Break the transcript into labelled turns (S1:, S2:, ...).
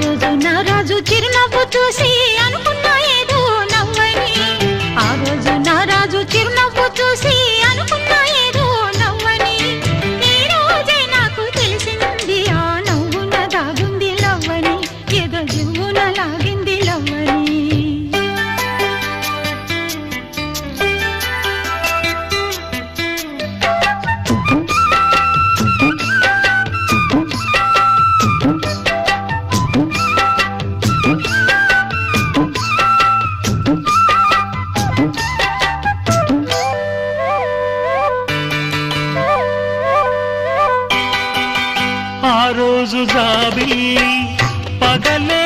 S1: రోజు నా రాజు చిరునవ్వు చూసి అనుకున్నా ఏదో నవ్వని. ఆ రోజు నా రాజు చిరునవ్వు చూసి అనుకున్నా ఏదో నవ్వని. ఈ రోజే నాకు తెలిసింది ఆ నవ్వున దాగుంది లవ్వని. ఏదో జీవున లాగింది లవ్వని.
S2: ఆ రోజు జాబిల్లి పగలే